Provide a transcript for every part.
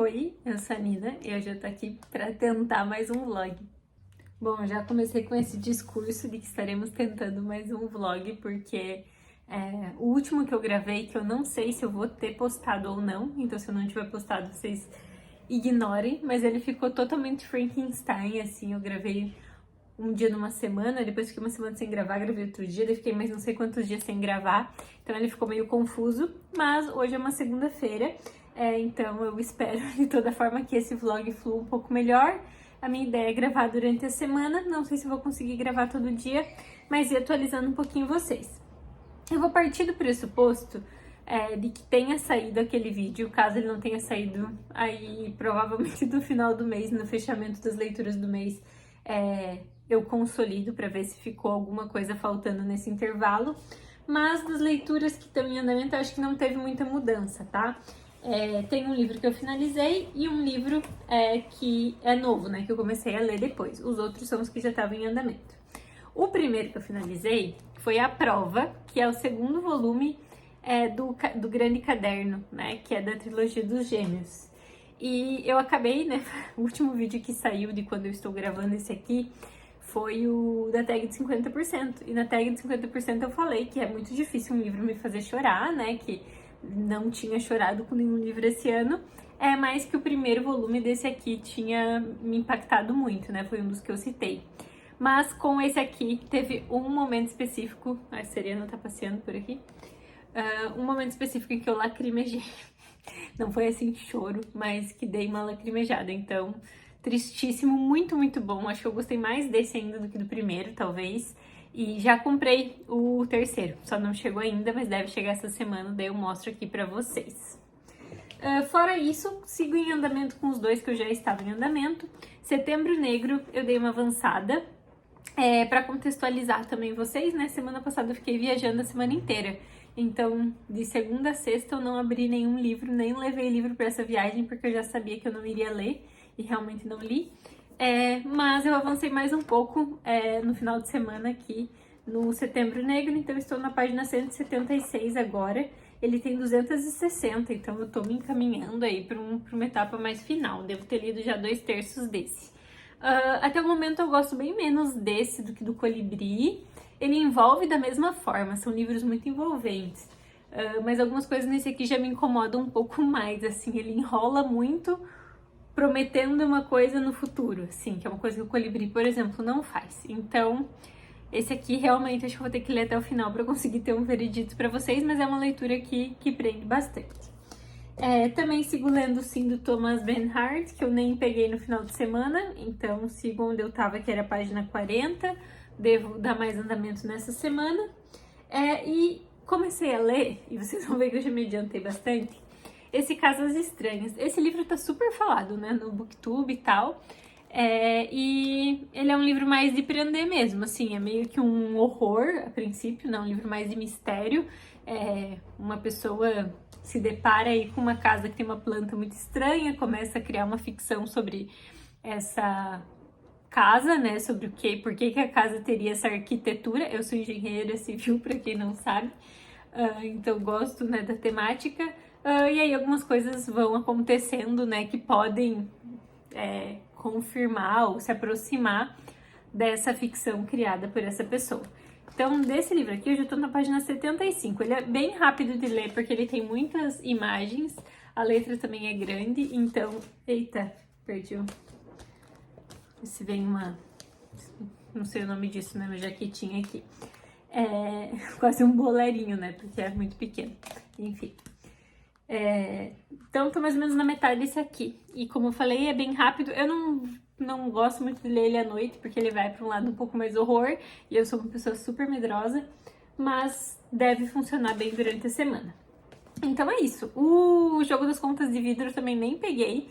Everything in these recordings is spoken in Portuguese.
Oi, eu sou a Nina e hoje eu tô aqui pra tentar mais um vlog. Bom, já comecei com esse discurso de que estaremos tentando mais um vlog, porque o último que eu gravei, que eu não sei se eu vou ter postado ou não, então se eu não tiver postado, vocês ignorem, mas ele ficou totalmente Frankenstein, assim, eu gravei um dia numa semana, depois fiquei uma semana sem gravar, gravei outro dia, daí fiquei mais não sei quantos dias sem gravar, então ele ficou meio confuso, mas hoje é uma segunda-feira, então eu espero de toda forma que esse vlog flua um pouco melhor. A minha ideia é gravar durante a semana, não sei se vou conseguir gravar todo dia, mas ir atualizando um pouquinho vocês. Eu vou partir do pressuposto de que tenha saído aquele vídeo, caso ele não tenha saído aí provavelmente do final do mês, no fechamento das leituras do mês, eu consolido para ver se ficou alguma coisa faltando nesse intervalo, mas das leituras que estão em andamento eu acho que não teve muita mudança, tá? Tem um livro que eu finalizei e um livro que é novo, né, que eu comecei a ler depois. Os outros são os que já estavam em andamento. O primeiro que eu finalizei foi A Prova, que é o segundo volume do Grande Caderno, né, que é da trilogia dos Gêmeos. E eu acabei, né, o último vídeo que saiu de quando eu estou gravando esse aqui foi o da tag de 50%. E na tag de 50% eu falei que é muito difícil um livro me fazer chorar, né, que não tinha chorado com nenhum livro esse ano, mas que o primeiro volume desse aqui tinha me impactado muito, né, foi um dos que eu citei. Mas com esse aqui teve um momento específico, a Serena tá passeando por aqui, um momento específico em que eu lacrimejei. Não foi assim choro, mas que dei uma lacrimejada, então tristíssimo, muito, muito bom. Acho que eu gostei mais desse ainda do que do primeiro, talvez. E já comprei o terceiro, só não chegou ainda, mas deve chegar essa semana, daí eu mostro aqui pra vocês. Fora isso, sigo em andamento com os dois que eu já estava em andamento. Setembro Negro, eu dei uma avançada. Para contextualizar também vocês, né? Semana passada eu fiquei viajando a semana inteira. Então, de segunda a sexta eu não abri nenhum livro, nem levei livro para essa viagem, porque eu já sabia que eu não iria ler e realmente não li. Mas eu avancei mais um pouco no final de semana aqui no Setembro Negro, então estou na página 176 agora. Ele tem 260, então eu tô me encaminhando aí para uma etapa mais final. Devo ter lido já 2/3 desse. Até o momento eu gosto bem menos desse do que do Colibri. Ele envolve da mesma forma, são livros muito envolventes. Mas algumas coisas nesse aqui já me incomodam um pouco mais, assim, ele enrola muito, prometendo uma coisa no futuro, assim, que é uma coisa que o Colibri, por exemplo, não faz. Então, esse aqui realmente acho que eu vou ter que ler até o final para conseguir ter um veredito para vocês, mas é uma leitura que prende bastante. Também sigo lendo sim do Thomas Bernhard, que eu nem peguei no final de semana, então sigo onde eu tava, que era a página 40, devo dar mais andamento nessa semana. E comecei a ler, e vocês vão ver que eu já me adiantei bastante, esse Casas Estranhas. Esse livro tá super falado, né, no Booktube e tal, e ele é um livro mais de prender mesmo, assim, é meio que um horror a princípio, não, um livro mais de mistério. Uma pessoa se depara aí com uma casa que tem uma planta muito estranha, começa a criar uma ficção sobre essa casa, né, sobre por que a casa teria essa arquitetura. Eu sou engenheira civil, para quem não sabe, então gosto, né, da temática, e aí algumas coisas vão acontecendo, né, que podem confirmar ou se aproximar dessa ficção criada por essa pessoa. Então, desse livro aqui, eu já tô na página 75. Ele é bem rápido de ler, porque ele tem muitas imagens, a letra também é grande, então... Eita, perdi o... Se vem uma... Não sei o nome disso, né? Uma jaquetinha aqui. Quase um bolerinho, né? Porque é muito pequeno. Enfim. Então, tô mais ou menos na metade desse aqui. E como eu falei, é bem rápido. Eu não gosto muito de ler ele à noite, porque ele vai para um lado um pouco mais horror, e eu sou uma pessoa super medrosa, mas deve funcionar bem durante a semana. Então é isso. O Jogo das Contas de Vidro eu também nem peguei,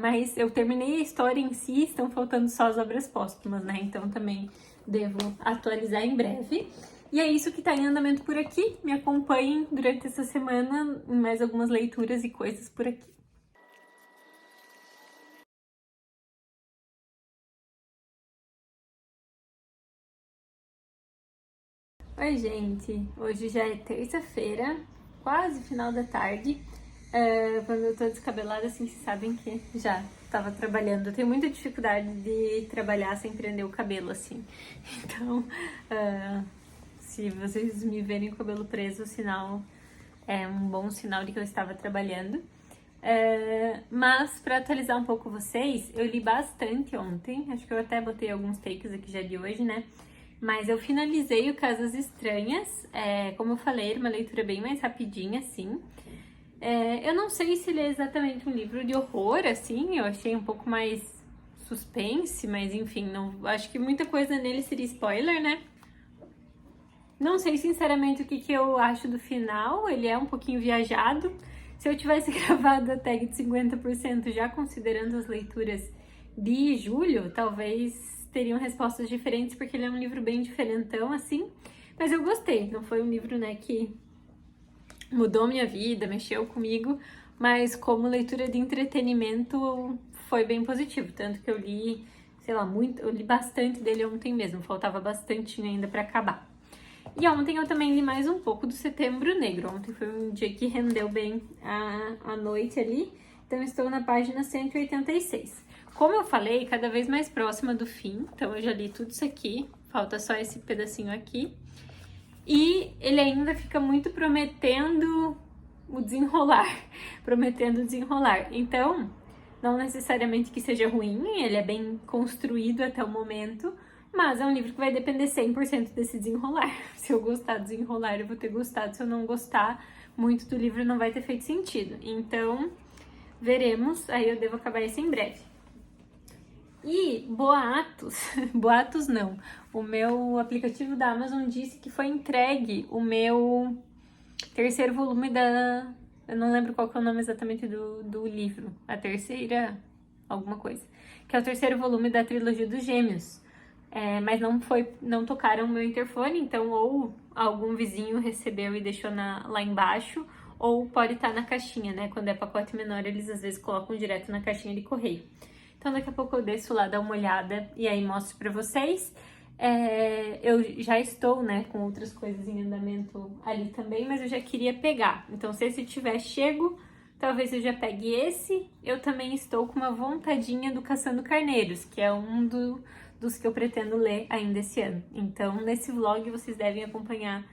mas eu terminei a história em si, estão faltando só as obras póstumas, né? Então também devo atualizar em breve. E é isso que tá em andamento por aqui. Me acompanhem durante essa semana em mais algumas leituras e coisas por aqui. Oi, gente! Hoje já é terça-feira, quase final da tarde, Quando eu tô descabelada, assim, vocês sabem que já tava trabalhando. Eu tenho muita dificuldade de trabalhar sem prender o cabelo, assim. Então, se vocês me verem com o cabelo preso, o sinal é um bom sinal de que eu estava trabalhando. Mas, para atualizar um pouco vocês, eu li bastante ontem. Acho que eu até botei alguns takes aqui já de hoje, né? Mas eu finalizei o Casas Estranhas. Como eu falei, era uma leitura bem mais rapidinha, assim. Eu não sei se ele é exatamente um livro de horror, assim. Eu achei um pouco mais suspense, mas enfim, não, acho que muita coisa nele seria spoiler, né? Não sei sinceramente o que eu acho do final. Ele é um pouquinho viajado. Se eu tivesse gravado a tag de 50% já considerando as leituras de julho, talvez teriam respostas diferentes, porque ele é um livro bem diferentão, assim. Mas eu gostei, não foi um livro, né, que mudou minha vida, mexeu comigo, mas como leitura de entretenimento foi bem positivo. Tanto que eu li, sei lá, eu li bastante dele ontem mesmo, faltava bastante ainda pra acabar. E ontem eu também li mais um pouco do Setembro Negro. Ontem foi um dia que rendeu bem a noite ali. Então, estou na página 186. Como eu falei, cada vez mais próxima do fim. Então, eu já li tudo isso aqui. Falta só esse pedacinho aqui. E ele ainda fica muito prometendo o desenrolar. Prometendo o desenrolar. Então, não necessariamente que seja ruim. Ele é bem construído até o momento. Mas é um livro que vai depender 100% desse desenrolar. Se eu gostar do desenrolar, eu vou ter gostado. Se eu não gostar muito do livro, não vai ter feito sentido. Então, veremos. Aí eu devo acabar isso em breve. E boatos, boatos não. O meu aplicativo da Amazon disse que foi entregue o meu terceiro volume da... Eu não lembro qual que é o nome exatamente do livro. A terceira... alguma coisa. Que é o terceiro volume da trilogia dos Gêmeos. Mas não tocaram o meu interfone, então ou algum vizinho recebeu e deixou lá embaixo, ou pode estar na caixinha, né? Quando é pacote menor, eles às vezes colocam direto na caixinha de correio. Então daqui a pouco eu desço lá, dar uma olhada e aí mostro pra vocês. Eu já estou, né, com outras coisas em andamento ali também, mas eu já queria pegar. Então se esse tiver chego, talvez eu já pegue esse. Eu também estou com uma vontadinha do Caçando Carneiros, que é um dos que eu pretendo ler ainda esse ano. Então, nesse vlog, vocês devem acompanhar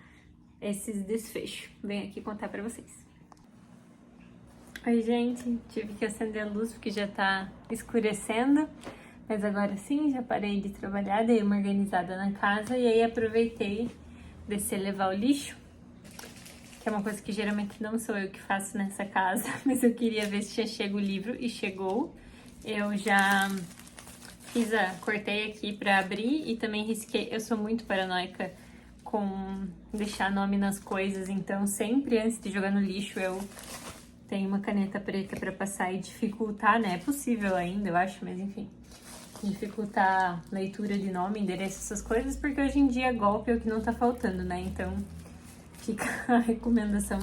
esses desfechos. Venho aqui contar pra vocês. Oi, gente. Tive que acender a luz porque já tá escurecendo. Mas agora sim, já parei de trabalhar, dei uma organizada na casa e aí aproveitei descer levar o lixo, que é uma coisa que geralmente não sou eu que faço nessa casa, mas eu queria ver se tinha chego o livro e chegou. Eu já cortei aqui pra abrir e também risquei. Eu sou muito paranoica com deixar nome nas coisas, então sempre antes de jogar no lixo eu tenho uma caneta preta pra passar e dificultar, né? É possível ainda, eu acho, mas enfim. Dificultar leitura de nome, endereço, essas coisas, porque hoje em dia golpe é o que não tá faltando, né? Então fica a recomendação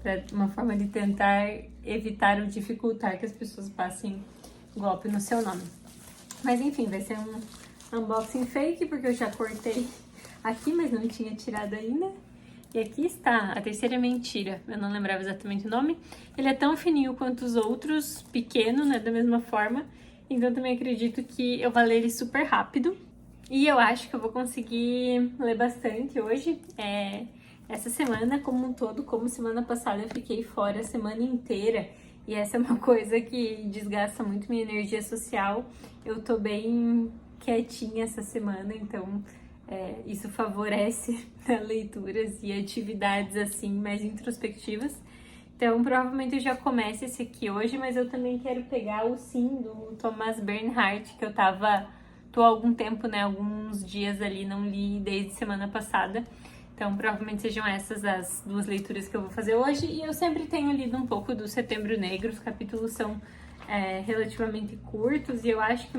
pra uma forma de tentar evitar ou dificultar que as pessoas passem golpe no seu nome. Mas enfim, vai ser um unboxing fake, porque eu já cortei aqui, mas não tinha tirado ainda. E aqui está, a terceira mentira. Eu não lembrava exatamente o nome. Ele é tão fininho quanto os outros, pequeno, né, da mesma forma. Então também acredito que eu vou ler ele super rápido. E eu acho que eu vou conseguir ler bastante hoje. Essa semana como um todo, como semana passada eu fiquei fora a semana inteira. E essa é uma coisa que desgasta muito minha energia social. Eu tô bem quietinha essa semana, então isso favorece leituras e atividades assim mais introspectivas. Então provavelmente eu já começo esse aqui hoje, mas eu também quero pegar o Sim, do Thomas Bernhard, que eu tô há algum tempo, né, alguns dias ali, não li desde semana passada. Então, provavelmente sejam essas as duas leituras que eu vou fazer hoje. E eu sempre tenho lido um pouco do Setembro Negro. Os capítulos são relativamente curtos e eu acho que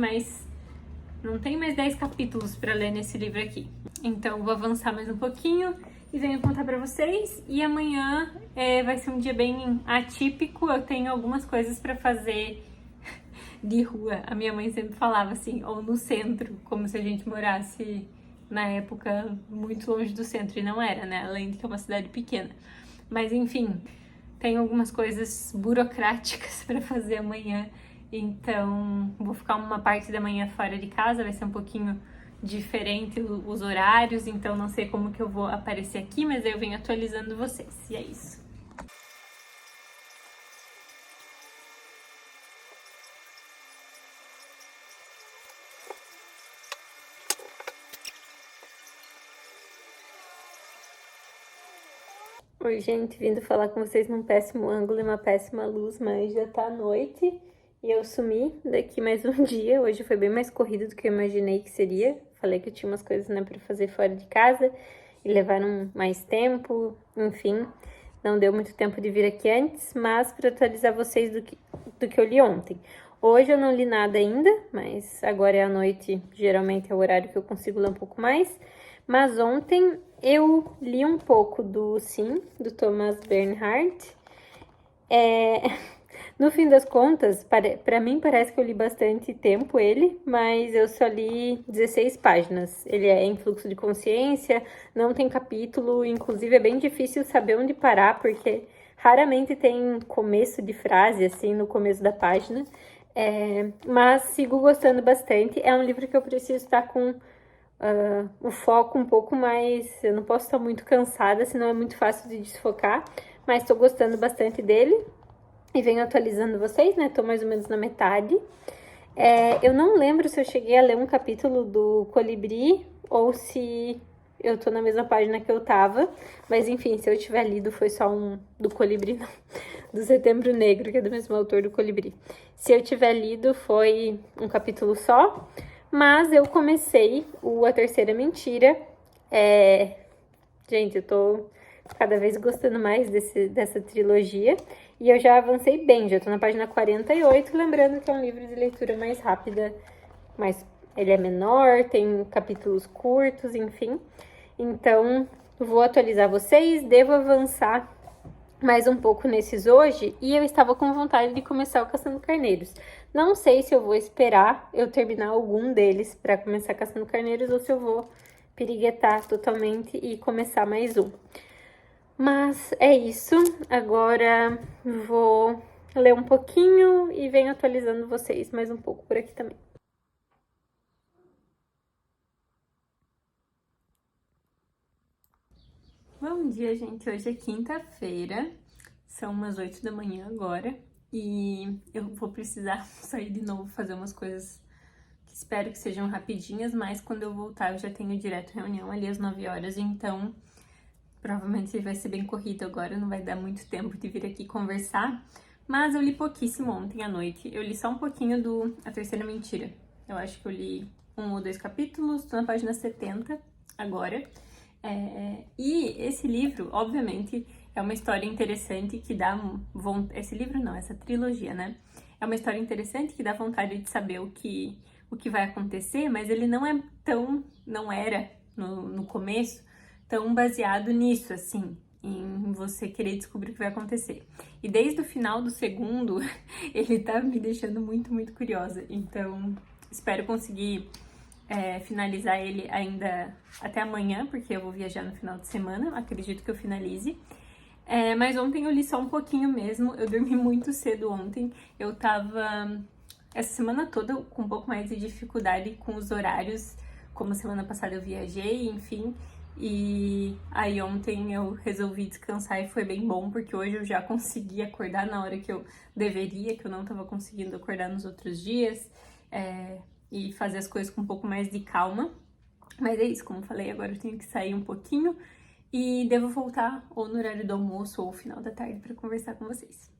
não tem mais 10 capítulos para ler nesse livro aqui. Então, vou avançar mais um pouquinho e venho contar para vocês. E amanhã vai ser um dia bem atípico. Eu tenho algumas coisas para fazer de rua. A minha mãe sempre falava assim, ou no centro, como se a gente morasse na época muito longe do centro, e não era, né? Além de que é uma cidade pequena. Mas enfim, tenho algumas coisas burocráticas para fazer amanhã, então vou ficar uma parte da manhã fora de casa, vai ser um pouquinho diferente os horários, então não sei como que eu vou aparecer aqui, mas eu venho atualizando vocês, e é isso. Oi, gente, vindo falar com vocês num péssimo ângulo e uma péssima luz, mas já tá noite e eu sumi daqui mais um dia. Hoje foi bem mais corrido do que eu imaginei que seria. Falei que eu tinha umas coisas, né, pra fazer fora de casa e levaram mais tempo, enfim. Não deu muito tempo de vir aqui antes, mas para atualizar vocês do que eu li ontem. Hoje eu não li nada ainda, mas agora é à noite, geralmente é o horário que eu consigo ler um pouco mais. Mas ontem eu li um pouco do Sim, do Thomas Bernhard. No fim das contas, para mim parece que eu li bastante tempo ele, mas eu só li 16 páginas. Ele é em fluxo de consciência, não tem capítulo, inclusive é bem difícil saber onde parar, porque raramente tem começo de frase, assim, no começo da página. Mas sigo gostando bastante. É um livro que eu preciso estar com o foco um pouco mais... Eu não posso estar muito cansada, senão é muito fácil de desfocar, mas estou gostando bastante dele. E venho atualizando vocês, né? Tô mais ou menos na metade. Eu não lembro se eu cheguei a ler um capítulo do Colibri ou se eu tô na mesma página que eu tava. Mas enfim, se eu tiver lido, foi só um do Colibri, não. Do Setembro Negro, que é do mesmo autor do Colibri. Se eu tiver lido, foi um capítulo só. Mas eu comecei A Terceira Mentira. Gente, eu tô cada vez gostando mais dessa trilogia. E eu já avancei bem, já tô na página 48, lembrando que é um livro de leitura mais rápida, mas ele é menor, tem capítulos curtos, enfim. Então, vou atualizar vocês, devo avançar mais um pouco nesses hoje, e eu estava com vontade de começar o Caçando Carneiros. Não sei se eu vou esperar eu terminar algum deles para começar Caçando Carneiros, ou se eu vou piriguetar totalmente e começar mais um. Mas é isso, agora vou ler um pouquinho e venho atualizando vocês mais um pouco por aqui também. Bom dia, gente. Hoje é quinta-feira, são umas 8 da manhã agora e eu vou precisar sair de novo fazer umas coisas que espero que sejam rapidinhas, mas quando eu voltar eu já tenho direto reunião ali às 9 horas, então provavelmente vai ser bem corrido agora, não vai dar muito tempo de vir aqui conversar. Mas eu li pouquíssimo ontem à noite. Eu li só um pouquinho do A Terceira Mentira. Eu acho que eu li 1 ou 2 capítulos, tô na página 70 agora. E esse livro, obviamente, é uma história interessante que dá vontade... Esse livro não, essa trilogia, né? É uma história interessante que dá vontade de saber o que vai acontecer, mas ele não é tão... Não era, no começo, tão baseado nisso, assim, em você querer descobrir o que vai acontecer. E desde o final do segundo, ele tá me deixando muito, muito curiosa. Então, espero conseguir finalizar ele ainda até amanhã, porque eu vou viajar no final de semana, acredito que eu finalize. Mas ontem eu li só um pouquinho mesmo, eu dormi muito cedo ontem, eu tava essa semana toda com um pouco mais de dificuldade com os horários, como semana passada eu viajei, enfim, e aí ontem eu resolvi descansar e foi bem bom, porque hoje eu já consegui acordar na hora que eu deveria, que eu não tava conseguindo acordar nos outros dias, e fazer as coisas com um pouco mais de calma. Mas é isso, como eu falei, agora eu tenho que sair um pouquinho e devo voltar ou no horário do almoço ou final da tarde para conversar com vocês.